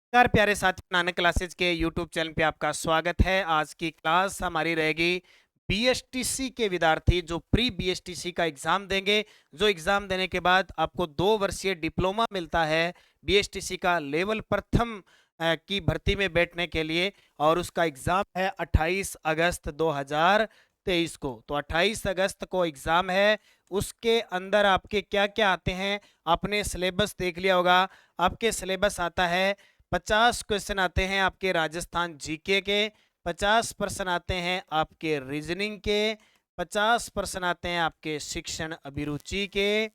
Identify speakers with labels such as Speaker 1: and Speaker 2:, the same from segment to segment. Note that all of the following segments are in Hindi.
Speaker 1: नमस्कार प्यारे साथियों, नानक क्लासेज के यूट्यूब चैनल पे आपका स्वागत है। आज की क्लास हमारी रहेगी बीएसटीसी के विद्यार्थी जो प्री बीएसटीसी का एग्जाम देंगे, जो एग्जाम देने के बाद आपको 2 वर्षीय डिप्लोमा मिलता है बीएसटीसी का लेवल प्रथम की भर्ती में बैठने के लिए। और उसका एग्जाम है 28 अगस्त 2023 को। तो 28 अगस्त को एग्जाम है। उसके अंदर आपके क्या क्या आते हैं, आपने सिलेबस देख लिया होगा। आपके सिलेबस आता है 50 क्वेश्चन आते हैं आपके राजस्थान जीके के, 50 प्रश्न आते हैं आपके रीजनिंग के, 50 प्रश्न आते हैं आपके शिक्षण अभिरुचि के,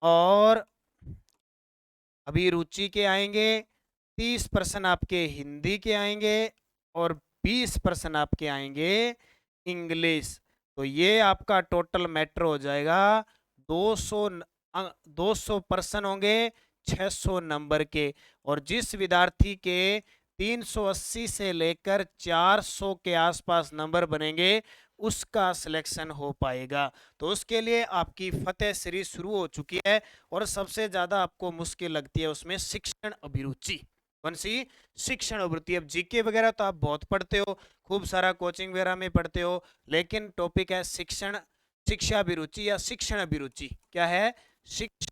Speaker 1: और अभिरुचि के आएंगे 30 प्रश्न आपके हिंदी के आएंगे, और 20 प्रश्न आपके आएंगे इंग्लिश। तो ये आपका टोटल मैटर हो जाएगा 200 200 प्रश्न होंगे 600 नंबर के। और जिस विद्यार्थी के 380 से लेकर 400 के आसपास नंबर बनेंगे उसका सिलेक्शन हो पाएगा। तो उसके लिए आपकी फतेह सीरीज शुरू हो चुकी है। और सबसे ज्यादा आपको मुश्किल लगती है उसमें शिक्षण अभिरुचि। कौन सी? शिक्षण अभिरुचि। अब जीके वगैरह तो आप बहुत पढ़ते हो, खूब सारा कोचिंग वगैरह में पढ़ते हो, लेकिन टॉपिक है शिक्षण, शिक्षा अभिरुचि या शिक्षण अभिरुचि। क्या है? शिक्षण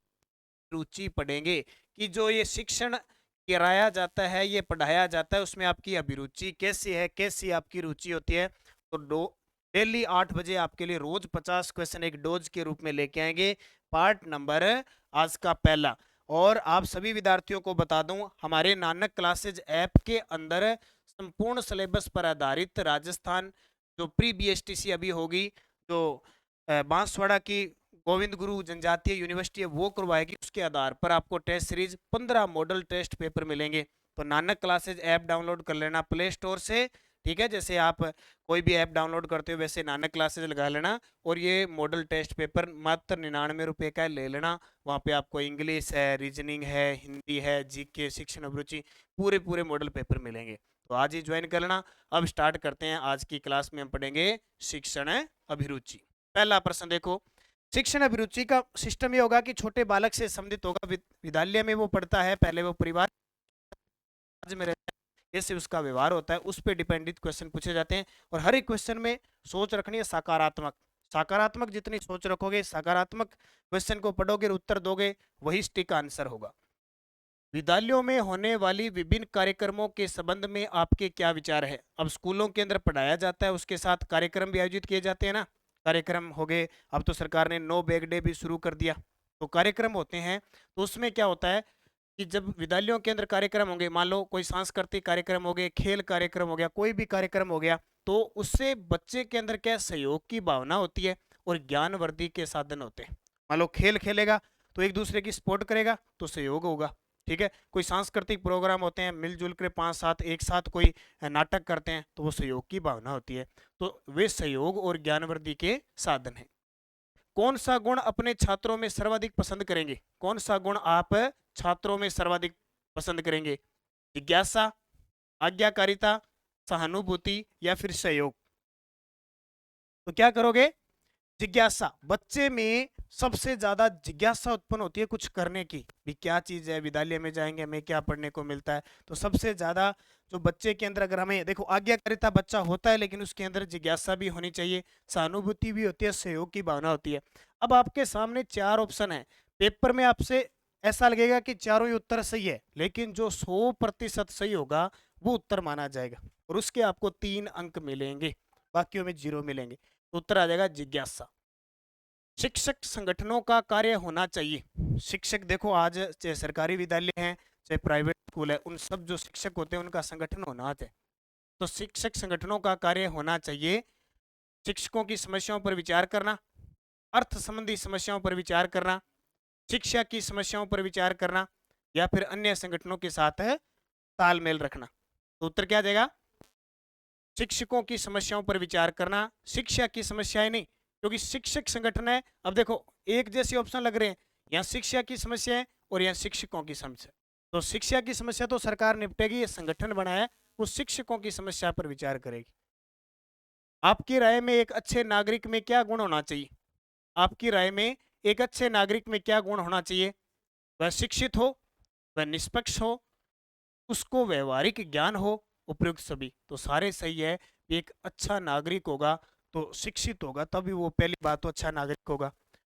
Speaker 1: रुचि पढ़ेंगे कि जो ये शिक्षण कराया जाता है, ये पढ़ाया जाता है, उसमें आपकी अभिरुचि कैसी है, कैसी आपकी रुचि होती है। तो डेली 8 बजे आपके लिए रोज 50 क्वेश्चन एक डोज के रूप में लेके आएंगे। पार्ट नंबर आज का पहला। और आप सभी विद्यार्थियों को बता दूं, हमारे नानक क्लासेज ऐप के अंदर संपूर्ण सिलेबस पर आधारित राजस्थान जो प्री बीएसटीसी अभी होगी, जो बांसवाड़ा की गोविंद गुरु जनजातीय यूनिवर्सिटी है वो करवाएगी, उसके आधार पर आपको test series 15 model test paper मिलेंगे। तो नानक क्लासेज ऐप डाउनलोड कर लेना प्ले स्टोर से, ठीक है। जैसे आप कोई भी ऐप डाउनलोड करते हो वैसे नानक क्लासेज लगा लेना, और ये मॉडल टेस्ट पेपर मात्र 99 रुपये का ले लेना। वहाँ पे आपको इंग्लिश है, रीजनिंग है, हिंदी है, जीके, शिक्षण अभिरुचि, पूरे पूरे मॉडल पेपर मिलेंगे। तो आज ही ज्वाइन कर लेना। अब स्टार्ट करते हैं। आज की क्लास में हम पढ़ेंगे शिक्षण अभिरुचि। पहला प्रश्न देखो। शिक्षण अभिरुचि का सिस्टम ये होगा कि छोटे बालक से संबंधित होगा। विद्यालय में वो पढ़ता है, पहले वो परिवार में रहता है, जैसे उसका व्यवहार होता है उस पर डिपेंडेंट क्वेश्चन पूछे जाते हैं। और हर एक क्वेश्चन में सोच रखनी है सकारात्मक। सकारात्मक जितनी सोच रखोगे, सकारात्मक क्वेश्चन को पढ़ोगे और उत्तर दोगे, वही स्टिक आंसर होगा। विद्यालयों में होने वाली विभिन्न कार्यक्रमों के संबंध में आपके क्या विचार है? अब स्कूलों के अंदर पढ़ाया जाता है, उसके साथ कार्यक्रम भी आयोजित किए जाते हैं ना। कार्यक्रम हो गए, अब तो सरकार ने नो बैग डे भी शुरू कर दिया। तो कार्यक्रम होते हैं, तो उसमें क्या होता है कि जब विद्यालयों के अंदर कार्यक्रम होंगे, मान लो कोई सांस्कृतिक कार्यक्रम हो गए, खेल कार्यक्रम हो गया, कोई भी कार्यक्रम हो गया, तो उससे बच्चे के अंदर क्या सहयोग की भावना होती है और ज्ञानवर्द्धि के साधन होते हैं। मान लो खेल खेलेगा तो एक दूसरे की सपोर्ट करेगा तो सहयोग होगा, ठीक है। कोई सांस्कृतिक प्रोग्राम होते हैं, मिलजुल कर 5-7 एक साथ कोई नाटक करते हैं, तो वो सहयोग की भावना होती है। तो वे सहयोग और ज्ञानवर्द्धि के साधन हैं। कौन सा गुण अपने छात्रों में सर्वाधिक पसंद करेंगे? कौन सा गुण आप छात्रों में सर्वाधिक पसंद करेंगे? जिज्ञासा, आज्ञाकारिता, सहानुभूति या फिर सहयोग? तो क्या करोगे? जिज्ञासा। बच्चे में सबसे ज्यादा जिज्ञासा उत्पन्न होती है कुछ करने की भी, क्या चीज है, विद्यालय में जाएंगे हमें क्या पढ़ने को मिलता है। तो सबसे ज्यादा जो बच्चे के अंदर, अगर हमें देखो, आज्ञाकारिता बच्चा होता है लेकिन उसके अंदर जिज्ञासा भी होनी चाहिए, सहानुभूति भी होती है, सहयोग की भावना होती है। अब आपके सामने 4 ऑप्शन है। पेपर में आपसे ऐसा लगेगा कि चारों ही उत्तर सही है, लेकिन जो 100% सही होगा वो उत्तर माना जाएगा और उसके आपको 3 अंक मिलेंगे, बाकियों में 0 मिलेंगे। तो उत्तर आ जाएगा जिज्ञासा। शिक्षक संगठनों का कार्य होना चाहिए। शिक्षक देखो, आज चाहे सरकारी विद्यालय हैं चाहे प्राइवेट स्कूल है, उन सब जो शिक्षक होते हैं उनका संगठन होना चाहिए। तो शिक्षक संगठनों का कार्य होना चाहिए शिक्षकों की समस्याओं पर विचार करना, अर्थ संबंधी समस्याओं पर विचार करना, शिक्षा की समस्याओं पर विचार करना, या फिर अन्य संगठनों के साथ तालमेल रखना। तो उत्तर क्या देगा? शिक्षकों की समस्याओं पर विचार करना, शिक्षा की समस्याएं नहीं, क्योंकि शिक्षक संगठन है। अब देखो, एक जैसे ऑप्शन लग रहे हैं, यहाँ शिक्षा की समस्या है और यहाँ शिक्षकों की समस्या। तो शिक्षा की समस्या तो सरकार निपटेगी, ये संगठन बनाया है, वो शिक्षकों की समस्या पर विचार करेगी। आपकी राय में एक अच्छे नागरिक में क्या गुण होना चाहिए? आपकी राय में एक अच्छे नागरिक में क्या गुण होना चाहिए? वह शिक्षित हो, वह निष्पक्ष हो, उसको व्यवहारिक ज्ञान हो उपयुक्त सभी, तो सारे सही है। एक अच्छा नागरिक होगा तो शिक्षित होगा, तभी वो पहली बात तो अच्छा नागरिक होगा।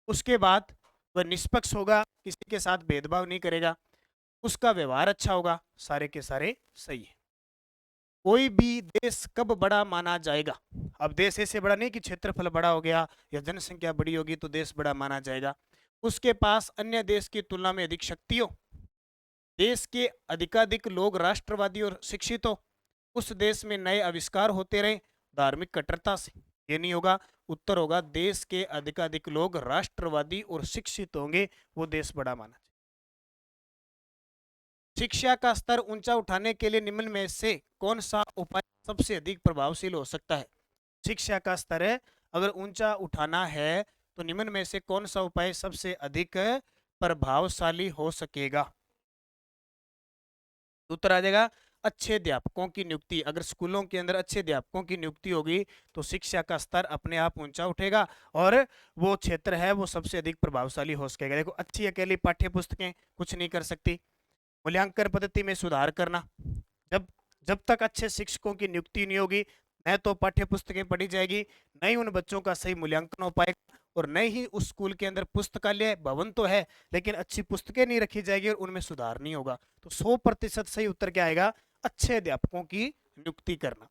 Speaker 1: उसके बाद वह निष्पक्ष होगा, किसी के साथ भेदभाव नहीं करेगा, उसका व्यवहार अच्छा होगा, सारे के सारे सही है। कोई भी देश कब बड़ा माना जाएगा? अब देश ऐसे बड़ा नहीं कि क्षेत्रफल बड़ा हो गया या जनसंख्या बड़ी होगी तो देश बड़ा माना जाएगा। उसके पास अन्य देश की तुलना में अधिक शक्ति हो, देश के अधिकाधिक लोग राष्ट्रवादी और शिक्षित हो, उस देश में नए आविष्कार होते रहे धार्मिक कट्टरता से। ये नहीं होगा, उत्तर होगा देश के अधिकाधिक लोग राष्ट्रवादी और शिक्षित होंगे, वो देश बड़ा माना। शिक्षा का स्तर ऊंचा उठाने के लिए निम्न में से कौन सा उपाय सबसे अधिक प्रभावशील हो सकता है? शिक्षा का स्तर है अगर ऊंचा उठाना है तो निम्न में से कौन सा उपाय सबसे अधिक प्रभावशाली हो सकेगा? उत्तर आ जाएगा अच्छे अध्यापकों की नियुक्ति। अगर स्कूलों के अंदर अच्छे अध्यापकों की नियुक्ति होगी तो शिक्षा का स्तर अपने आप ऊंचा उठेगा और वो क्षेत्र है वो सबसे अधिक प्रभावशाली हो सकेगा। देखो, अच्छी अकेली पाठ्य पुस्तकें कुछ नहीं कर सकती। मूल्यांकन पद्धति में सुधार करना, जब जब तक अच्छे शिक्षकों की नियुक्ति नहीं होगी न तो पाठ्य पुस्तकें पढ़ी जाएगी, न ही उन बच्चों का सही मूल्यांकन हो पाएगा, और न ही उस स्कूल के अंदर पुस्तकालय भवन तो है लेकिन अच्छी पुस्तकें नहीं रखी जाएगी और उनमें सुधार नहीं होगा। तो 100% सही उत्तर क्या आएगा? अच्छे अध्यापकों की नियुक्ति करना।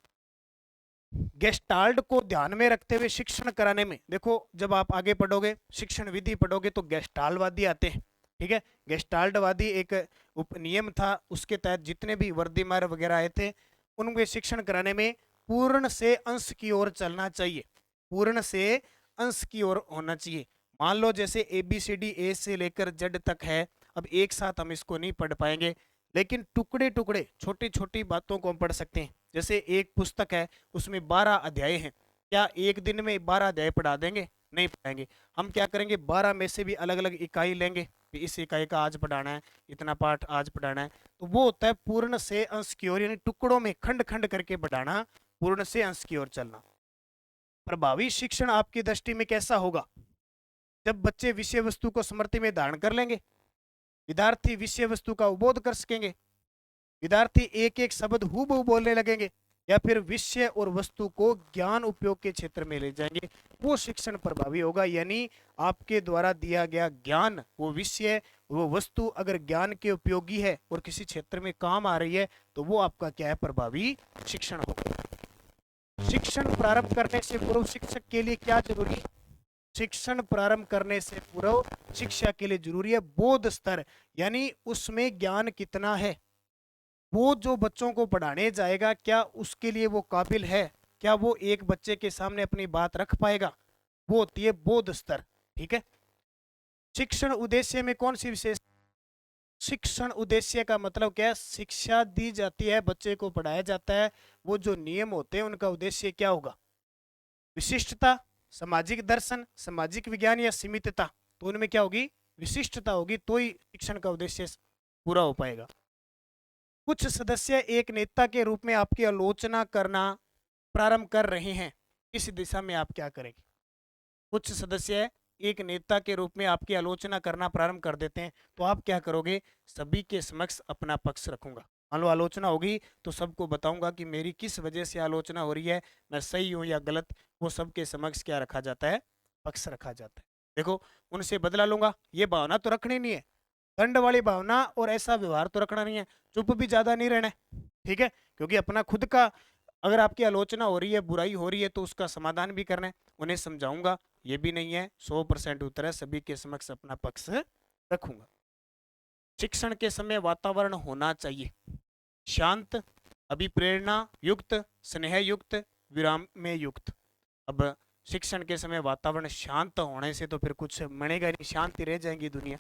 Speaker 1: गेस्टाल्ट को ध्यान में रखते हुए शिक्षण कराने में, देखो जब आप आगे पढ़ोगे शिक्षण विधि पढ़ोगे तो गेस्टाल्टवादी आते हैं, ठीक है। गेस्टाल्टवादी एक उपनियम था, उसके तहत जितने भी वर्दीमार वगैरह आए थे उनके शिक्षण कराने में पूर्ण से अंश की ओर चलना चाहिए, पूर्ण से अंश की ओर होना चाहिए। मान लो जैसे ABCD A से लेकर Z तक है, अब एक साथ हम इसको नहीं पढ़ पाएंगे लेकिन टुकड़े टुकड़े छोटी छोटी बातों को हम पढ़ सकते हैं। जैसे एक पुस्तक है उसमें 12 अध्याय हैं, क्या एक दिन में 12 अध्याय पढ़ा देंगे? नहीं पढ़ाएंगे। हम क्या करेंगे, 12 में से भी अलग अलग इकाई लेंगे, इस इकाई का आज पढ़ाना है, इतना पाठ आज पढ़ाना है। तो वो होता है पूर्ण से अंश की ओर, यानी टुकड़ों में खंड खंड करके पढ़ाना, पूर्ण से अंश की ओर चलना। प्रभावी शिक्षण आपकी दृष्टि में कैसा होगा? जब बच्चे विषय वस्तु को स्मृति में धारण कर लेंगे, विद्यार्थी विषय वस्तु का अवबोध कर सकेंगे, विद्यार्थी एक एक शब्द हूबहू बोलने लगेंगे, या फिर विषय और वस्तु को ज्ञान उपयोग के क्षेत्र में ले जाएंगे, वो शिक्षण प्रभावी होगा। यानी आपके द्वारा दिया गया ज्ञान, वो विषय वो वस्तु अगर ज्ञान के उपयोगी है और किसी क्षेत्र में काम आ रही है तो वो आपका क्या है? प्रभावी शिक्षण होगा। शिक्षण प्रारंभ करने से पूर्व शिक्षक के लिए क्या जरूरी है? शिक्षण प्रारंभ करने से पूर्व शिक्षा के लिए जरूरी है बोध स्तर, यानी उसमें ज्ञान कितना है, वो जो बच्चों को पढ़ाने जाएगा क्या उसके लिए वो काबिल है, क्या वो एक बच्चे के सामने अपनी बात रख पाएगा, वो होती है बोध स्तर, ठीक है। शिक्षण उद्देश्य में कौन सी विशेष? शिक्षण उद्देश्य का मतलब क्या है? शिक्षा दी जाती है, बच्चे को पढ़ाया जाता है, वो जो नियम होते हैं उनका उद्देश्य क्या होगा? विशिष्टता, सामाजिक दर्शन, सामाजिक विज्ञान या सीमितता? तो उनमें क्या होगी? विशिष्टता होगी, तो ही शिक्षण का उद्देश्य पूरा हो पाएगा। कुछ सदस्य एक नेता के रूप में आपकी आलोचना करना प्रारंभ कर रहे हैं, इस दिशा में आप क्या करेंगे? कुछ सदस्य एक नेता के रूप में आपकी आलोचना करना प्रारंभ कर देते हैं तो आप क्या करोगे? सभी के समक्ष अपना पक्ष रखूंगा। मान लो आलोचना होगी तो सबको बताऊंगा कि मेरी किस वजह से आलोचना हो रही है, मैं सही हूं या गलत, वो सबके समक्ष क्या रखा जाता है? पक्ष रखा जाता है। देखो, उनसे बदला लूंगा, ये भावना तो रखनी नहीं है, दंड वाली भावना और ऐसा व्यवहार तो रखना नहीं है, चुप भी ज्यादा नहीं रहना है, ठीक है। क्योंकि अपना खुद का, अगर आपकी आलोचना हो रही है, बुराई हो रही है तो उसका समाधान भी करना है, उन्हें समझाऊंगा, ये भी नहीं है। 100% उत्तर है, सभी के समक्ष अपना पक्ष रखूंगा। शिक्षण के समय वातावरण होना चाहिए शांत, अभिप्रेरणा युक्त, स्नेह युक्त, विराम में युक्त। अब शिक्षण के समय वातावरण शांत होने से तो फिर कुछ बनेगा नहीं, शांति रह जाएंगी दुनिया।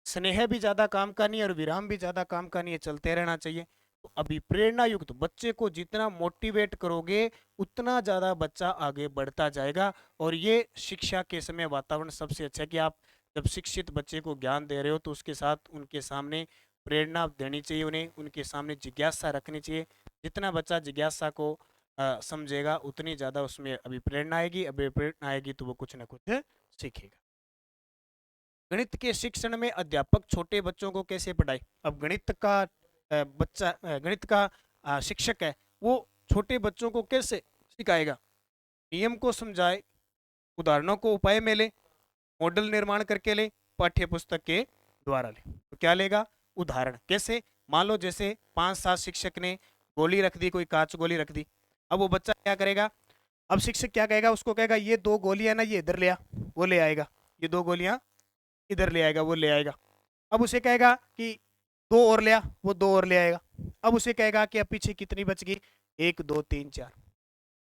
Speaker 1: स्नेह भी ज्यादा काम का नहीं है और विराम भी ज्यादा काम का नहीं है, चलते रहना चाहिए। तो अभिप्रेरणा युक्त, बच्चे को जितना मोटिवेट करोगे उतना ज्यादा बच्चा आगे बढ़ता जाएगा। और ये शिक्षा के समय वातावरण सबसे अच्छा है कि आप जब शिक्षित बच्चे को ज्ञान दे रहे हो तो उसके साथ उनके सामने प्रेरणा देनी चाहिए, उन्हें उनके सामने जिज्ञासा रखनी चाहिए। जितना बच्चा जिज्ञासा को समझेगा उतनी ज्यादा उसमें अभिप्रेरणा आएगी, अभिप्रेरणा आएगी तो वो कुछ ना कुछ सीखेगा। गणित के शिक्षण में अध्यापक छोटे बच्चों को कैसे पढ़ाए? अब गणित का बच्चा गणित का शिक्षक है, वो छोटे बच्चों को कैसे सिखाएगा? नियम को समझाए, उदाहरणों को उपाय में ले, मॉडल निर्माण करके ले, पाठ्य पुस्तक के द्वारा ले। तो क्या लेगा? उदाहरण। कैसे? मान लो जैसे 5-7 शिक्षक ने गोली रख दी, कोई कांच गोली रख दी। अब वो बच्चा क्या करेगा? अब शिक्षक क्या कहेगा? उसको कहेगा ये 2 गोलियां ना ये इधर ले आ, वो ले आएगा। ये 2 गोलियां इधर ले आएगा, वो ले आएगा। अब उसे कहेगा कि 2 और ले आ, वो 2 और ले आएगा। अब उसे कहेगा कि अब पीछे कितनी बच गई? 1 2 3 4।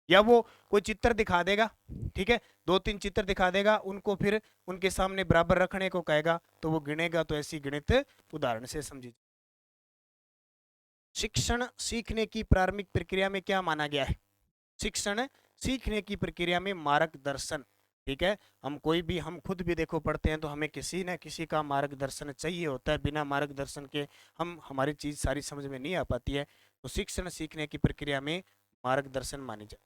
Speaker 1: या वो कोई चित्र दिखा देगा, ठीक है, 2-3 चित्र दिखा देगा, उनको फिर उनके सामने बराबर रखने को कहेगा, तो वो गिनेगा। तो ऐसी गणित उदाहरण से समझिए। शिक्षण सीखने की प्रारंभिक प्रक्रिया में क्या माना गया है? शिक्षण सीखने की प्रक्रिया में मार्गदर्शन, ठीक है। हम कोई भी, हम खुद भी देखो पढ़ते हैं तो हमें किसी न किसी का मार्गदर्शन चाहिए होता है। बिना मार्गदर्शन के हम हमारी चीज सारी समझ में नहीं आ पाती है। तो शिक्षण सीखने की प्रक्रिया में मार्गदर्शन मानी जाए।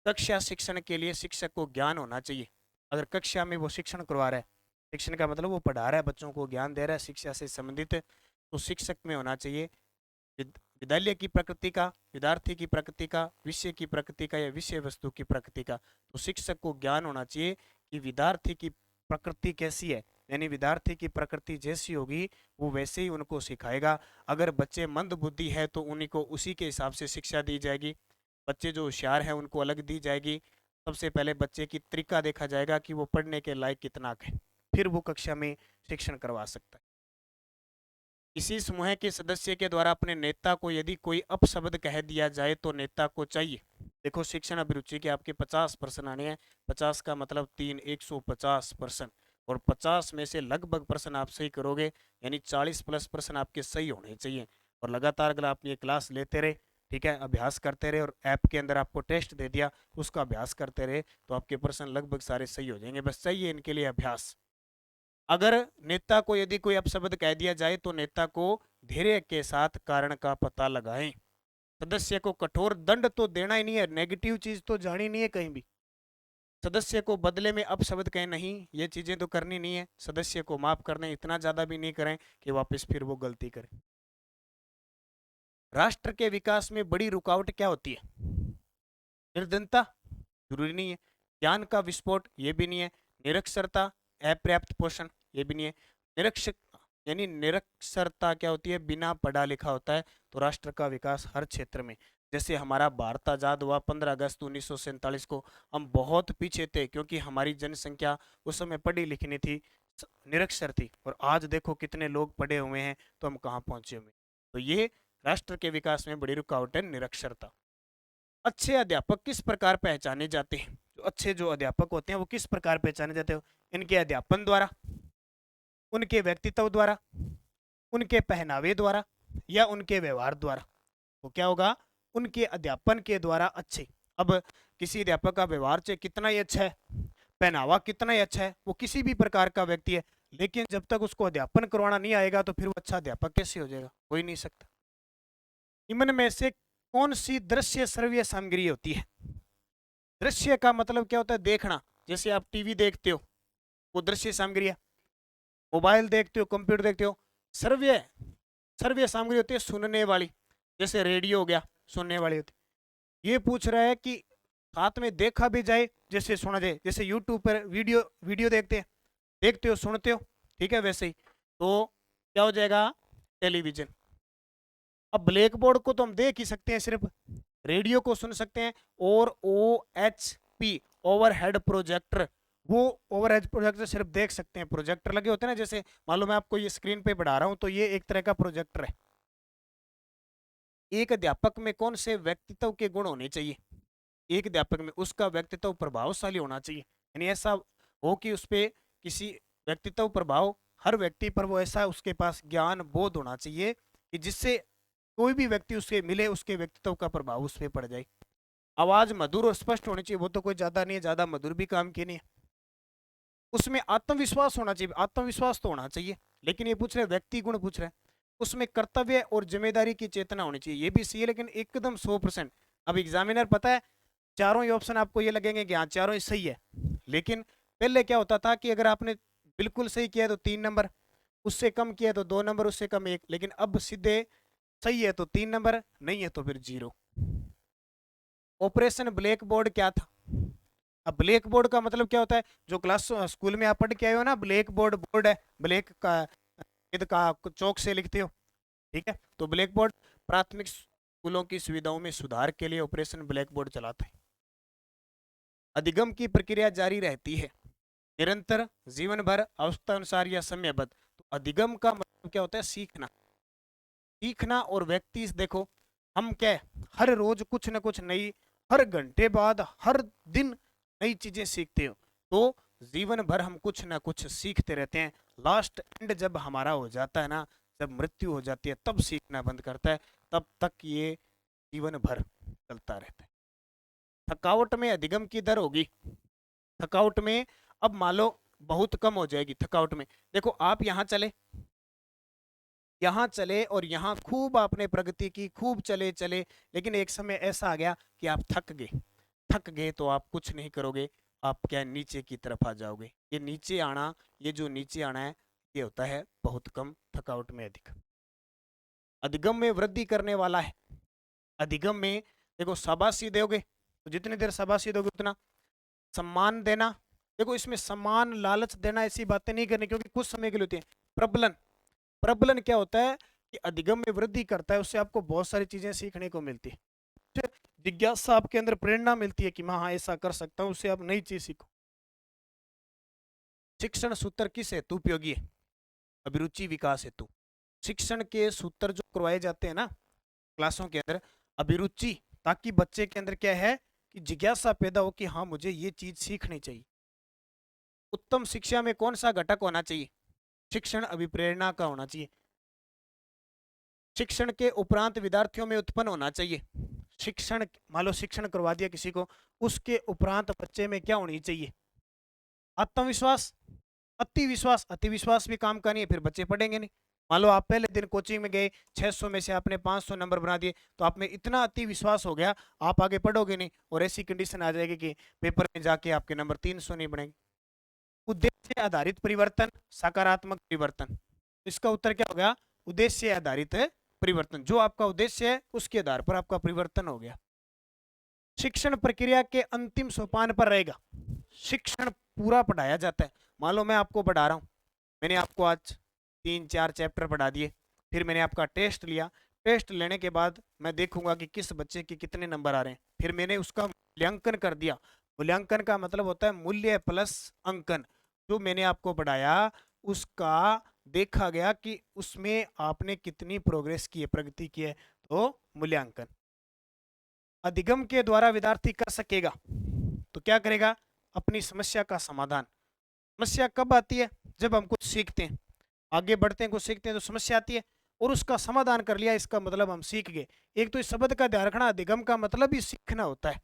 Speaker 1: कक्षा शिक्षण के लिए शिक्षक को ज्ञान होना चाहिए। अगर कक्षा में वो शिक्षण करवा रहा है, शिक्षण का मतलब वो पढ़ा रहा है, बच्चों को ज्ञान दे रहा है शिक्षा से संबंधित, तो शिक्षक में होना चाहिए विद्यालय की प्रकृति का, विद्यार्थी की प्रकृति का, विषय की प्रकृति का या विषय वस्तु की प्रकृति का। तो शिक्षक को ज्ञान होना चाहिए कि विद्यार्थी की प्रकृति कैसी है, यानी विद्यार्थी की प्रकृति जैसी होगी वो वैसे ही उनको सिखाएगा। अगर बच्चे मंद बुद्धि है तो उन्हीं को उसी के हिसाब से शिक्षा दी जाएगी। बच्चे जो होशियार हैं उनको अलग दी जाएगी। सबसे पहले बच्चे की तरीका देखा जाएगा कि वो पढ़ने के लायक कितना है, फिर वो कक्षा में शिक्षण करवा सकता है। इसी समूह के सदस्य के द्वारा अपने नेता को यदि कोई अपशब्द कह दिया जाए तो नेता को चाहिए। देखो शिक्षण अभिरुचि के आपके 50 प्रश्न आने हैं। 50 का मतलब 3, 150 प्रश्न, और 50 में से लगभग प्रश्न आप सही करोगे, यानी 40 प्लस प्रश्न आपके सही होने चाहिए। और लगातार अगर आप ये क्लास लेते रहे, ठीक है, अभ्यास करते रहे, और ऐप के अंदर आपको टेस्ट दे दिया, उसका अभ्यास करते रहे, तो आपके प्रश्न लगभग सारे सही हो जाएंगे। बस चाहिए इनके लिए अभ्यास। अगर नेता को यदि कोई अपशब्द कह दिया जाए तो नेता को धैर्य के साथ कारण का पता लगाएं। सदस्य को कठोर दंड तो देना ही नहीं है, नेगेटिव चीज तो जानी नहीं है कहीं भी। सदस्य को बदले में अपशब्द कहें नहीं, ये चीजें तो करनी नहीं है। सदस्य को माफ करने इतना ज्यादा भी नहीं करें कि वापस फिर वो गलती करें। राष्ट्र के विकास में बड़ी रुकावट क्या होती है? निर्धनता, जरूरी नहीं है। ज्ञान का विस्फोट, ये भी नहीं है। निरक्षरता, अपर्याप्त पोषण, ये भी नहीं है। निरक्षर यानी निरक्षरता क्या होती है? बिना पढ़ा लिखा होता है। तो राष्ट्र का विकास हर क्षेत्र में, जैसे हमारा भारत आजाद हुआ 15 अगस्त 1947 को, हम बहुत पीछे थे क्योंकि हमारी जनसंख्या उस समय पढ़ी लिखी नहीं थी, निरक्षर थी। और आज देखो कितने लोग पढ़े हुए हैं, तो हम कहाँ पहुंचे हुए। तो ये राष्ट्र के विकास में बड़ी रुकावट है, निरक्षरता। अच्छे अध्यापक किस प्रकार पहचाने जाते हैं? जो अच्छे जो अध्यापक होते हैं वो किस प्रकार पहचाने जाते हैं? इनके अध्यापन द्वारा, उनके व्यक्तित्व द्वारा, उनके पहनावे द्वारा, या उनके व्यवहार द्वारा। तो क्या होगा? उनके अध्यापन के द्वारा अच्छे। अब किसी अध्यापक का व्यवहार चाहे कितना ही अच्छा है, पहनावा कितना ही अच्छा है, वो किसी भी प्रकार का व्यक्ति है, लेकिन जब तक उसको अध्यापन करवाना नहीं आएगा तो फिर वो अच्छा अध्यापक कैसे हो जाएगा? हो ही नहीं सकता। इनमें में से कौन सी दृश्य श्रव्य सामग्री होती है? दृश्य का मतलब क्या होता है? देखना। जैसे आप टीवी देखते हो, वो दृश्य सामग्री है। मोबाइल देखते हो, कंप्यूटर देखते हो, श्रव्य श्रव्य सामग्री होती है सुनने वाली। जैसे रेडियो हो गया, सुनने वाली होती है। ये पूछ रहा है कि साथ में देखा भी जाए, जैसे सुना जाए। जैसे यूट्यूब पर वीडियो वीडियो देखते हो सुनते हो, ठीक है, वैसे ही। तो क्या हो जाएगा? टेलीविजन। अब ब्लैक बोर्ड को तो हम देख ही सकते हैं सिर्फ, रेडियो को सुन सकते हैं। और OHP, ओवरहेड प्रोजेक्टर, वो ओवरहेड प्रोजेक्टर सिर्फ देख सकते हैं। प्रोजेक्टर लगे होते हैं ना, जैसे मान लो मैं आपको ये स्क्रीन पे पढ़ा रहा हूं, तो ये एक तरह का प्रोजेक्टर है। एक अध्यापक में कौन से व्यक्तित्व के गुण होने चाहिए? एक अध्यापक में उसका व्यक्तित्व प्रभावशाली होना चाहिए, यानी ऐसा हो कि उस पर किसी व्यक्तित्व प्रभाव, हर व्यक्ति पर वो ऐसा उसके पास ज्ञान बोध होना चाहिए कि जिससे कोई भी व्यक्ति उससे मिले उसके व्यक्तित्व का प्रभाव उस पर पड़ जाए। आवाज मधुर और स्पष्ट होनी चाहिए, वो तो कोई ज्यादा नहीं है, ज्यादा मधुर भी काम की नहीं है। उसमें आत्मविश्वास होना चाहिए, आत्मविश्वास तो होना चाहिए, लेकिन ये पूछ रहे व्यक्ति गुण पूछ रहे हैं। उसमें कर्तव्य और जिम्मेदारी की चेतना होनी चाहिए, ये भी सही है, लेकिन एकदम 100%। अब एग्जामिनर पता है चारों ही ऑप्शन आपको ये लगेंगे कि हाँ चारों ही सही है, लेकिन पहले क्या होता था कि अगर आपने बिल्कुल सही किया तो 3 नंबर, उससे कम किया तो 2 नंबर, उससे कम 1, लेकिन अब सीधे सही है तो 3 नंबर, नहीं है तो फिर 0। ऑपरेशन ब्लैक बोर्ड क्या था? अब ब्लैक बोर्ड का मतलब क्या होता है? जो क्लास स्कूल में आप पढ़ के आए हो ना, ब्लैक बोर्ड, बोर्ड है ब्लैक का, चौक से लिखते हो, ठीक है? तो ब्लैक बोर्ड प्राथमिक स्कूलों की सुविधाओं में सुधार के लिए ऑपरेशन ब्लैक बोर्ड चलाता है। अधिगम की प्रक्रिया जारी रहती है निरंतर, जीवन भर, अवस्था अनुसार या समयबद्ध। तो अधिगम का मतलब क्या होता है? सीखना। सीखना और व्यक्ति देखो, हम क्या है, हर रोज कुछ ना कुछ नई, हर घंटे बाद, हर दिन नई चीजें सीखते हो। तो जीवन भर हम कुछ ना कुछ सीखते रहते हैं। लास्ट एंड जब हमारा हो जाता है ना, जब मृत्यु हो जाती है, तब सीखना बंद करता है, तब तक ये जीवन भर चलता रहता है। थकावट में अधिगम की दर होगी। थकावट में अब मान लो बहुत कम हो जाएगी थकावट में। देखो आप यहाँ चले और यहाँ खूब आपने प्रगति की, खूब चले चले, लेकिन एक समय ऐसा आ गया कि आप थक गए। थक गए तो आप कुछ नहीं करोगे, आप क्या नीचे की तरफ आ जाओगे। ये नीचे आना, ये जो नीचे आना है, ये होता है बहुत कम, थकावट में अधिक। अधिगम में वृद्धि करने वाला है। अधिगम में देखो शाबाशी दोगे तो जितनी देर शाबाशी दोगे उतना सम्मान देना। देखो इसमें सम्मान, लालच देना, ऐसी बातें नहीं करनी, क्योंकि कुछ समय के लिए होती है। प्रबलन, प्रबलन क्या होता है कि अधिगम में वृद्धि करता है, उससे आपको बहुत सारी चीजें सीखने को मिलती है। जिज्ञासा, आपके अंदर प्रेरणा मिलती है कि मैं हाँ ऐसा कर सकता हूँ, उससे आप नई चीज सीखो। शिक्षण सूत्र किस हेतु उपयोगी है? अभिरुचि विकास हेतु। शिक्षण के सूत्र जो करवाए जाते हैं ना क्लासों के अंदर, अभिरुचि, ताकि बच्चे के अंदर क्या है कि जिज्ञासा पैदा हो कि हाँ मुझे ये चीज सीखनी चाहिए। उत्तम शिक्षा में कौन सा घटक होना चाहिए? शिक्षण अभिप्रेरणा का होना चाहिए। शिक्षण के उपरांत विद्यार्थियों में उत्पन्न होना चाहिए। शिक्षण, मान लो शिक्षण करवा दिया किसी को, उसके उपरांत बच्चे में क्या होनी चाहिए? आत्मविश्वास। अति विश्वास, अति विश्वास भी काम का नहीं है, फिर बच्चे पढ़ेंगे नहीं। मान लो आप पहले दिन कोचिंग में गए, 600 में से आपने 500 नंबर बना दिए, तो आप में इतना अति विश्वास हो गया, आप आगे पढ़ोगे नहीं, और ऐसी कंडीशन आ जाएगी कि पेपर में जाके आपके नंबर 300 नहीं बनेंगे। उद्देश्य आधारित परिवर्तन, सकारात्मक परिवर्तन। इसका उत्तर क्या हो गया? उद्देश्य आधारित परिवर्तन। जो आपका उद्देश्य है उसके आधार पर आपका परिवर्तन हो गया। शिक्षण प्रक्रिया के अंतिम सोपान पर रहेगा। शिक्षण पूरा पढ़ाया जाता है। मान लो मैं आपको पढ़ा रहा हूँ, मैंने आपको आज 3-4 चैप्टर पढ़ा दिए, फिर मैंने आपका टेस्ट लिया। टेस्ट लेने के बाद मैं देखूंगा कि किस बच्चे के कितने नंबर आ रहे हैं, फिर मैंने उसका मूल्यांकन कर दिया। मूल्यांकन का मतलब होता है मूल्य प्लस अंकन। जो मैंने आपको पढ़ाया उसका देखा गया कि उसमें आपने कितनी प्रोग्रेस की है, प्रगति की है, तो मूल्यांकन। अधिगम के द्वारा विद्यार्थी कर सकेगा तो क्या करेगा? अपनी समस्या का समाधान। समस्या कब आती है? जब हम कुछ सीखते हैं, आगे बढ़ते हैं, कुछ सीखते हैं तो समस्या आती है, और उसका समाधान कर लिया, इसका मतलब हम सीख गए। एक तो इस शब्द का ध्यान रखना, अधिगम का मतलब ही सीखना होता है।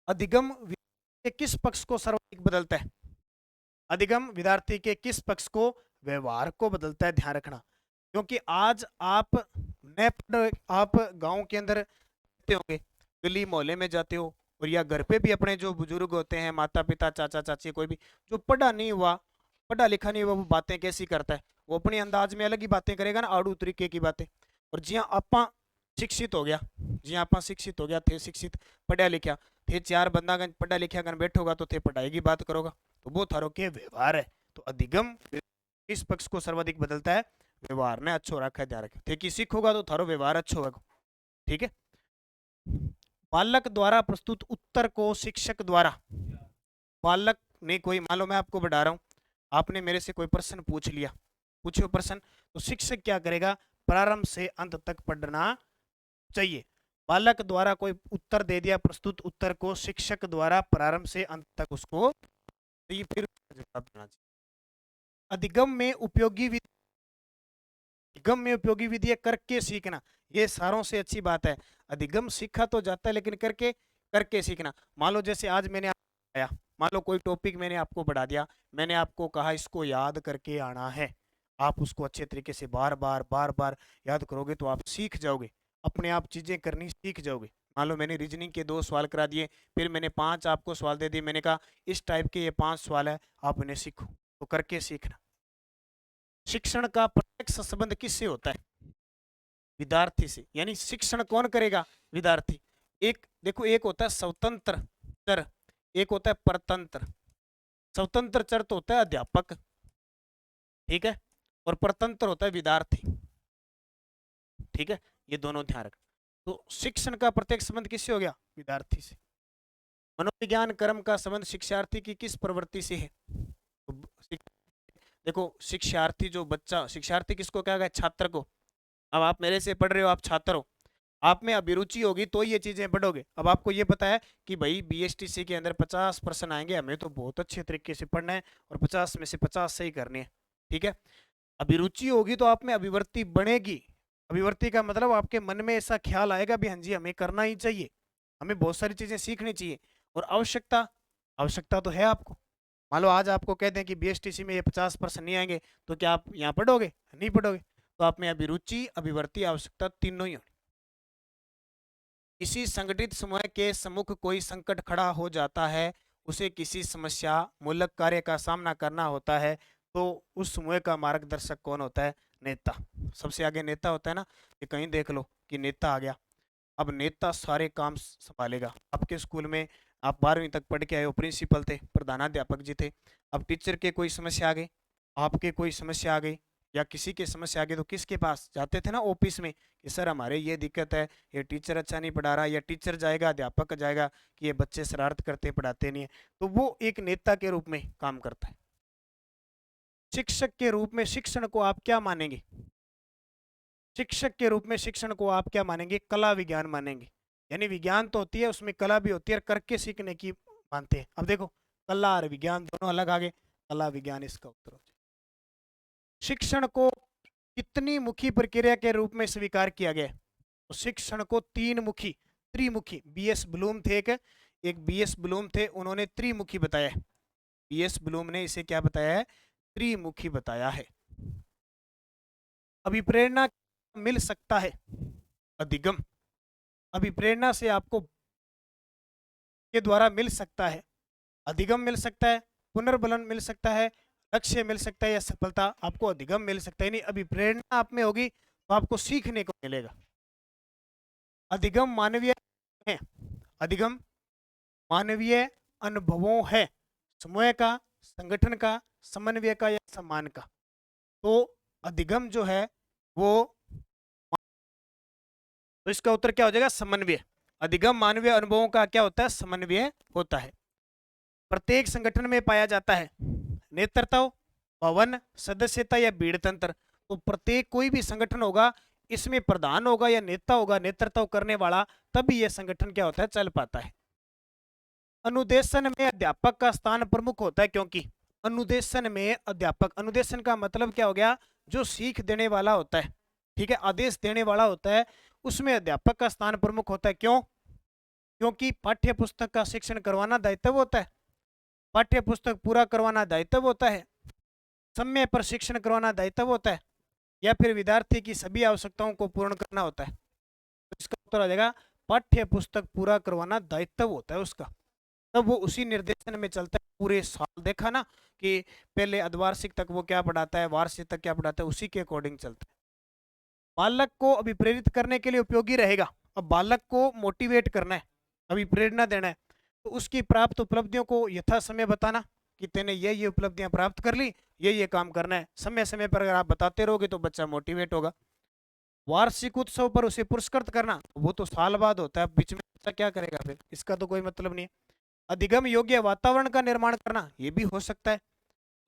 Speaker 1: अधिगम के किस पक्ष को सर्वाधिक बदलता है? अधिगम विद्यार्थी के किस पक्ष को? व्यवहार को बदलता है, ध्यान रखना। क्योंकि आज आप गांव के अंदर रहते होंगे, गली मोहल्ले में जाते हो, और या घर पे भी अपने जो बुजुर्ग होते हैं, माता पिता, चाचा चाची, कोई भी जो पढ़ा नहीं हुआ, पढ़ा लिखा नहीं हुआ, वो बातें कैसी करता है? वो अपने अंदाज में अलग ही बातें करेगा ना, आड़ू तरीके की बातें। और जिया आपा शिक्षित हो गया, जिया आपा शिक्षित हो गया थे, शिक्षित पढ़ा लिखा थे, 4 बंदा पढ़ा लिखा कर बैठो होगा तो थे पढ़ाई की बात करोगा, तो वो थारो के व्यवहार है। तो अधिगम इस पक्ष को सर्वाधिक बदलता है, व्यवहार ने अच्छो रखा है, ध्यान रखे थे कि सीखोगा तो थारो व्यवहार अच्छो होगा। ठीक है। बालक द्वारा प्रस्तुत उत्तर को शिक्षक द्वारा, बालक ने कोई, मान लो मैं आपको बढ़ा रहा हूं, आपने मेरे से कोई प्रश्न पूछ लिया, पूछे प्रश्न, तो शिक्षक क्या करेगा? प्रारंभ से अंत तक पढ़ना चाहिए। बालक द्वारा कोई उत्तर दे दिया, प्रस्तुत उत्तर को शिक्षक द्वारा प्रारंभ से अंत तक उसको फिर जवाब देना चाहिए। अधिगम में उपयोगी विधि, अधिगम में उपयोगी विधि है करके सीखना। ये सारों से अच्छी बात है। अधिगम सीखा तो जाता है, लेकिन करके करके सीखना। मान लो जैसे आज मैंने आपको आया, मान लो कोई टॉपिक मैंने आपको पढ़ा दिया, मैंने आपको कहा इसको याद करके आना है, आप उसको अच्छे तरीके से बार बार याद करोगे तो आप सीख जाओगे, अपने आप चीजें करनी सीख जाओगे। मान लो मैंने रीजनिंग के 2 सवाल करा दिए, फिर मैंने 5 आपको सवाल दे दिए, मैंने कहा इस टाइप के ये 5 सवाल है, आप इन्हें सीखो। तो करके सीखना। शिक्षण का प्रत्यक्ष संबंध किससे होता है? विद्यार्थी से। यानी शिक्षण कौन करेगा? विद्यार्थी। एक देखो, एक होता है स्वतंत्र चर, एक होता है परतंत्र। स्वतंत्र चर तो होता है अध्यापक, ठीक है, और परतंत्र होता है विद्यार्थी, ठीक है, ये दोनों ध्यान रख। तो शिक्षण का प्रत्यक्ष संबंध किससे हो गया? विद्यार्थी से। मनोविज्ञान कर्म का संबंध शिक्षार्थी की किस प्रवृत्ति से है? तो देखो, शिक्षार्थी जो बच्चा, शिक्षार्थी किसको क्या गया? छात्र को। अब आप मेरे से पढ़ रहे हो, आप छात्र हो, आप में अभिरुचि होगी तो ये चीजें पढ़ोगे। अब आपको ये पता है कि भाई बीएसटीसी के अंदर 50% आएंगे, हमें तो बहुत अच्छे तरीके से पढ़ना है और 50 में से 50 सही करनी है, ठीक है। अभिरुचि होगी तो आप में अभिवृत्ति बनेगी। अभिवृत्ति का मतलब आपके मन में ऐसा ख्याल आएगा भी हाँ जी हमें करना ही चाहिए, हमें बहुत सारी चीजें सीखनी चाहिए। और आवश्यकता, आवश्यकता तो है आपको। मान लो आज आपको कहते हैं कि बीएसटीसी में ये 50% नहीं आएंगे, तो क्या आप यहाँ पढ़ोगे? नहीं पढ़ोगे। तो आप में अभिरुचि, अभिवृत्ति, आवश्यकता तीनों ही होनी। किसी संगठित समूह के सम्मुख कोई संकट खड़ा हो जाता है, उसे किसी समस्या मूलक कार्य का सामना करना होता है, तो उस समूह का मार्गदर्शक कौन होता है? नेता। सबसे आगे नेता होता है ना। ये कहीं देख लो कि नेता आ गया। अब नेता सारे काम संभालेगा। आपके स्कूल में आप 12वीं तक पढ़ के आए हो, प्रिंसिपल थे, प्रधानाध्यापक जी थे। अब टीचर के कोई समस्या आ गई, आपके कोई समस्या आ गई, या किसी की समस्या आ गई, तो किसके पास जाते थे ना? ऑफिस में, कि सर हमारे ये दिक्कत है, ये टीचर अच्छा नहीं पढ़ा रहा, या टीचर जाएगा, अध्यापक जाएगा कि ये बच्चे शरारत करते पढ़ाते नहीं है। तो वो एक नेता के रूप में काम करता है। शिक्षक के रूप में शिक्षण को आप क्या मानेंगे? शिक्षक के रूप में शिक्षण को आप क्या मानेंगे? कला विज्ञान मानेंगे। यानी विज्ञान तो होती है, उसमें कला भी होती है, और करके सीखने की मानते हैं। अब देखो, कला और विज्ञान दोनों अलग आगे, कला विज्ञान इसका उत्तर हो जाए। शिक्षण को कितनी मुखी प्रक्रिया के रूप में स्वीकार किया गया? तो शिक्षण को तीन मुखी, त्रिमुखी, बीएस ब्लूम थे, एक बीएस ब्लूम थे, उन्होंने त्रिमुखी बताया है। बीएस ब्लूम ने इसे क्या बताया है? त्रिमुखी बताया है। अभिप्रेरणा मिल सकता है, अधिगम। अभिप्रेरणा से आपको के द्वारा मिल सकता है, अधिगम मिल सकता है, पुनर्बलन मिल सकता है, लक्ष्य मिल सकता है, या सफलता आपको अधिगम मिल सकता है। नहीं, अभिप्रेरणा आप में होगी तो आपको सीखने को मिलेगा। अधिगम मानवीय है, अधिगम मानवीय अनुभवों है, समूह का, संगठन का, समन्वय का, या सम्मान का। तो अधिगम जो है वो, तो इसका उत्तर क्या हो जाएगा? समन्वय। अधिगम मानवीय अनुभवों का क्या होता है? समन्वय होता है। प्रत्येक संगठन में पाया जाता है नेतृत्व, भवन, सदस्यता, या बीड़ तंत्र। तो प्रत्येक कोई भी संगठन होगा, इसमें प्रधान होगा या नेता होगा, नेतृत्व करने वाला, तभी यह संगठन क्या होता है? चल पाता है। अनुदेशन में अध्यापक का स्थान प्रमुख होता है, क्योंकि अनुदेशन में अध्यापक, अनुदेशन का मतलब क्या हो गया? जो सीख देने वाला होता है, ठीक है, आदेश देने वाला होता है, उसमें अध्यापक का स्थान प्रमुख होता है। क्यों? क्योंकि पाठ्य पुस्तक का शिक्षण करवाना दायित्व होता है, पाठ्य पुस्तक पूरा करवाना दायित्व होता है, समय पर शिक्षण करवाना दायित्व होता है, या फिर विद्यार्थी की सभी आवश्यकताओं को पूर्ण करना होता है। तो इसका उत्तर आ जाएगा पाठ्य पुस्तक पूरा करवाना दायित्व होता है उसका, तब वो उसी निर्देशन में चलता है पूरे साल। देखा ना कि पहले अर्धवार्षिक तक वो क्या पढ़ाता है, वार्षिक तक क्या पढ़ाता है, उसी के अकॉर्डिंग चलता है। बालक को अभिप्रेरित करने के लिए उपयोगी रहेगा। अब बालक को मोटिवेट करना है, अभिप्रेरणा देना है, तो उसकी प्राप्त उपलब्धियों को यथा समय बताना कि तेने ये उपलब्धियां प्राप्त कर ली, ये काम करना है। समय समय पर अगर आप बताते रहोगे तो बच्चा मोटिवेट होगा। वार्षिक उत्सव पर उसे पुरस्कृत करना, वो तो साल बाद होता है, बीच में बच्चा क्या करेगा फिर, इसका तो कोई मतलब नहीं है। अधिगम योग्य वातावरण का निर्माण करना, ये भी हो सकता है।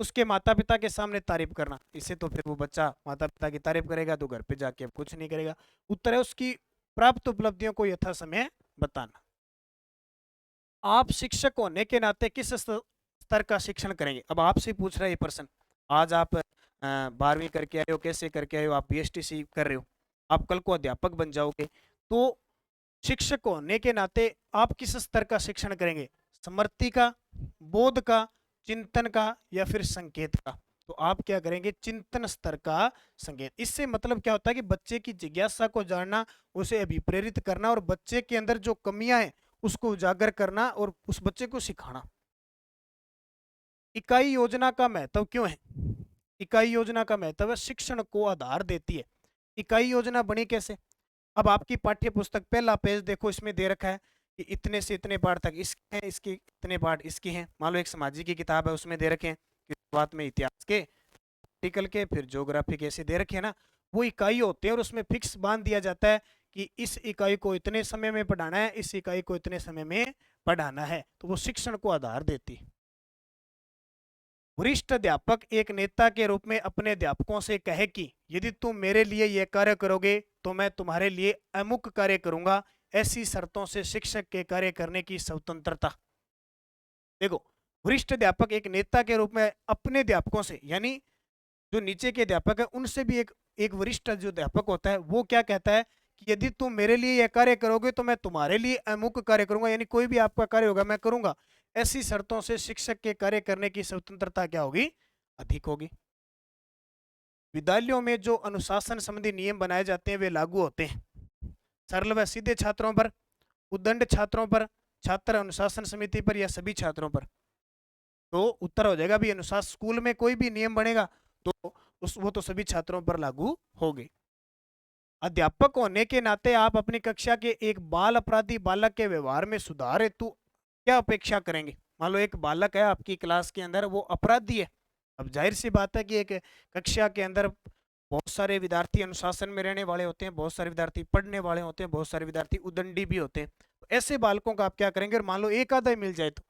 Speaker 1: उसके माता पिता के सामने तारीफ करना, इससे तो फिर वो बच्चा माता पिता की तारीफ करेगा तो घर पे जाके अब कुछ नहीं करेगा। उत्तर है उसकी प्राप्त उपलब्धियों को यथा समय बताना। आप शिक्षक होने के नाते किस स्तर का शिक्षण करेंगे? अब आपसे पूछ रहा है ये प्रश्न। आज आप 12वीं करके आए हो, कैसे करके आए हो, आप बीएसटीसी कर रहे हो, आप कल को अध्यापक बन जाओगे, तो शिक्षक होने के नाते आप किस स्तर का शिक्षण करेंगे? स्मृति का, बोध का, चिंतन का, या फिर संकेत का? तो आप क्या करेंगे? चिंतन स्तर का संकेत। इससे मतलब क्या होता है कि बच्चे की जिज्ञासा को जानना, उसे अभिप्रेरित करना, और बच्चे के अंदर जो कमियां हैं उसको उजागर करना और उस बच्चे को सिखाना। इकाई योजना का महत्व क्यों है? इकाई योजना का महत्व है शिक्षण को आधार देती है। इकाई योजना बनी कैसे? अब आपकी पाठ्य पुस्तक पहला पेज देखो, इसमें दे रखा है कि इतने से इतने पाठ तक इसके हैं, इसके इतने पाठ इसके हैं। मान लो एक सामाजिक की किताब है, उसमें दे रखे हैं कि शुरुआत में इतिहास के, आर्टिकल के, फिर ज्योग्राफी के, ऐसे दे रखे हैं ना। वो इकाई होते हैं और उसमें फिक्स बांध दिया जाता है कि इस इकाई को इतने समय में पढ़ाना है, इस इकाई को इतने समय में पढ़ाना है। तो वो शिक्षण को आधार देती है। वरिष्ठ अध्यापक एक नेता के रूप में अपने अध्यापकों से कहे कि यदि तुम मेरे लिए यह कार्य करोगे तो मैं तुम्हारे लिए अमुक कार्य करूंगा। ऐसी शर्तों से शिक्षक के कार्य करने की स्वतंत्रता। देखो, वरिष्ठ अध्यापक एक नेता के रूप में अपने अध्यापकों से, यानी जो नीचे के अध्यापक है उनसे भी एक एक वरिष्ठ जो अध्यापक होता है वो क्या कहता है कि यदि तुम मेरे लिए यह कार्य करोगे तो मैं तुम्हारे लिए अमुक कार्य करूंगा, यानी कोई भी आपका कार्य होगा मैं करूंगा। ऐसी शर्तों से शिक्षक के कार्य करने की स्वतंत्रता क्या होगी? अधिक होगी। विद्यालयों में जो अनुशासन संबंधी नियम बनाए जाते हैं वे लागू होते हैं सरल व सीधे छात्रों पर, उद्दंड छात्रों पर, छात्र अनुशासन समिति पर, या सभी छात्रों पर? तो उत्तर हो जाएगा भी अनुशासन। स्कूल में कोई भी नियम बनेगा तो वो तो सभी छात्रों पर लागू होगी। अध्यापक होने के नाते आप अपनी कक्षा के एक बाल अपराधी बालक के व्यवहार में सुधार हेतु क्या अपेक्षा करेंगे? मान लो एक बालक है आपकी क्लास के अंदर, वो अपराधी है। अब जाहिर सी बात है कि एक कक्षा के अंदर बहुत सारे विद्यार्थी अनुशासन में रहने वाले होते हैं, बहुत सारे विद्यार्थी पढ़ने वाले होते हैं, बहुत सारे विद्यार्थी उदंडी भी होते हैं। तो ऐसे बालकों का आप क्या करेंगे? और मान लो एक आधा ही मिल जाए तो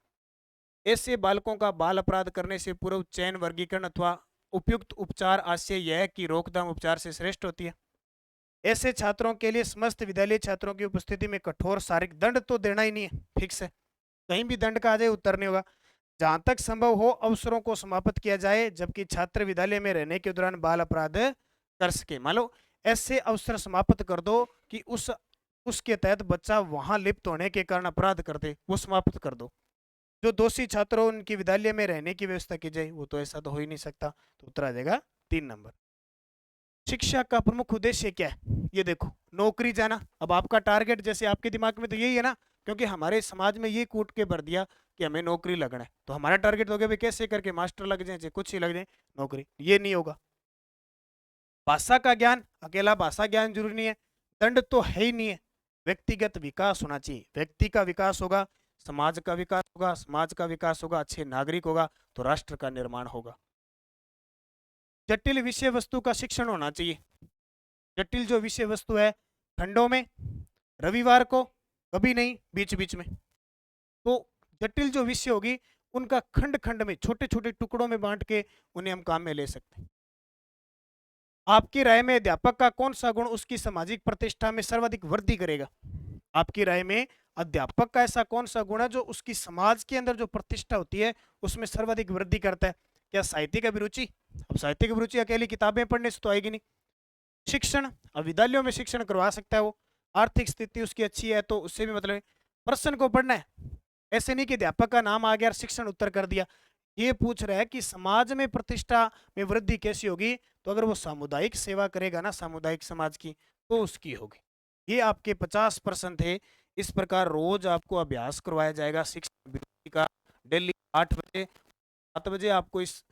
Speaker 1: ऐसे बालकों का बाल अपराध करने से पूर्व चयन, वर्गीकरण अथवा उपयुक्त उपचार आशय यह है कि रोकथाम उपचार से श्रेष्ठ होती है। ऐसे छात्रों के लिए समस्त विद्यालय छात्रों की उपस्थिति में कठोर शारीरिक दंड तो देना ही नहीं है, फिक्स है, कहीं भी दंड का आ जाए उत्तर नहीं होगा। जहां तक संभव हो अवसरों को समाप्त किया जाए जबकि छात्र विद्यालय में रहने के दौरान बाल अपराध कर सके। मान लो ऐसे अवसर समाप्त कर दो कि उसके तहत बच्चा वहां लिप्त होने के कारण अपराध कर दे, वो समाप्त कर दो। जो दोषी छात्रों उनकी विद्यालय में रहने की व्यवस्था की जाए, वो तो ऐसा तो हो ही नहीं सकता। तो उत्तर आ जाएगा 3 नंबर। शिक्षा का प्रमुख उद्देश्य क्या है? ये देखो, नौकरी जाना। अब आपका टारगेट जैसे आपके दिमाग में तो यही है ना, क्योंकि हमारे समाज में ये कूट के भर दिया कि हमें नौकरी लगना है। तो हमारा टारगेट हो गया भाई कैसे करके मास्टर लग जाए, चाहे कुछ ही लग जाए, नौकरी। ये नहीं होगा। भाषा का ज्ञान, अकेला भाषा ज्ञान जरूरी नहीं है। दंड तो है ही नहीं है। व्यक्तिगत विकास होना चाहिए। व्यक्ति का विकास होगा, समाज का विकास होगा, समाज का विकास होगा, अच्छे नागरिक होगा तो राष्ट्र का निर्माण होगा। जटिल विषय वस्तु का शिक्षण होना चाहिए। जटिल जो विषय वस्तु है, खंडों में, रविवार को, कभी नहीं, बीच बीच में। तो जटिल जो विषय होगी उनका खंड खंड में, छोटे छोटे टुकड़ों में बांट के उन्हें हम काम में ले सकते हैं। आपकी राय में अध्यापक का कौन सा गुण उसकी सामाजिक प्रतिष्ठा में सर्वाधिक वृद्धि करेगा? आपकी राय में अध्यापक का ऐसा कौन सा गुण है जो उसकी समाज के अंदर जो प्रतिष्ठा होती है उसमें सर्वाधिक वृद्धि करता है? क्या साहित्य की अभिरुचि? अब साहित्य की अभिरुचि अकेली किताबें पढ़ने से तो आएगी नहीं। शिक्षण, अब विद्यालयों में शिक्षण करवा सकता है वो। आर्थिक स्थिति उसकी अच्छी है तो उससे भी मतलब प्रश्न को पढ़ना है। ऐसे नहीं कि अध्यापक का नाम आ गया और शिक्षण उत्तर कर दिया। ये पूछ रहा है कि समाज में प्रतिष्ठा में वृद्धि कैसी होगी? तो अगर वो सामुदायिक सेवा करेगा ना, सामुदायिक समाज की, तो उसकी होगी। ये आपके 50% थे। इस प्रकार रोज आपको अभ्यास करवाया जाएगा शिक्षण का। डेली 8 बजे 7 बजे आपको इस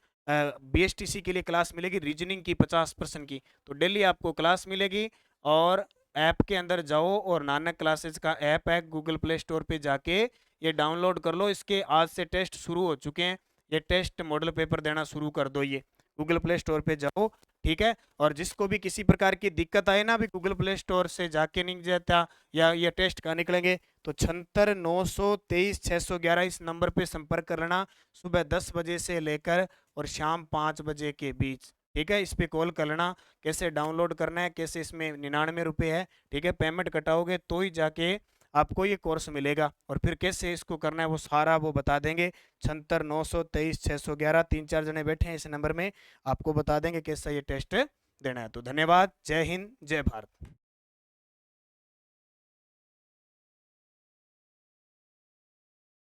Speaker 1: BSTC के लिए क्लास मिलेगी, रीजनिंग की 50% की। तो डेली आपको क्लास मिलेगी। और ऐप के अंदर जाओ और नानक क्लासेस का ऐप है, गूगल प्ले स्टोर पे जाके ये डाउनलोड कर लो। इसके आज से टेस्ट शुरू हो चुके हैं। ये टेस्ट मॉडल पेपर देना शुरू कर दो। ये गूगल प्ले स्टोर पे जाओ, ठीक है। और जिसको भी किसी प्रकार की दिक्कत आए ना, भी गूगल प्ले स्टोर से जाके नहीं जाता या ये टेस्ट कहाँ निकलेंगे, तो 76 923 611 इस नंबर पे संपर्क कर लेना। सुबह 10 बजे से लेकर और शाम 5 बजे के बीच, ठीक है। इस पे कॉल कर लेना। कैसे डाउनलोड करना है, कैसे इसमें 99 रुपये है, ठीक है। पेमेंट कटाओगे तो ही जाके आपको ये कोर्स मिलेगा। और फिर कैसे इसको करना है वो सारा वो बता देंगे। 76 923 611 3-4 जने बैठे हैं इस नंबर में, आपको बता देंगे कैसा ये टेस्ट देना है। तो धन्यवाद। जय हिंद, जय भारत।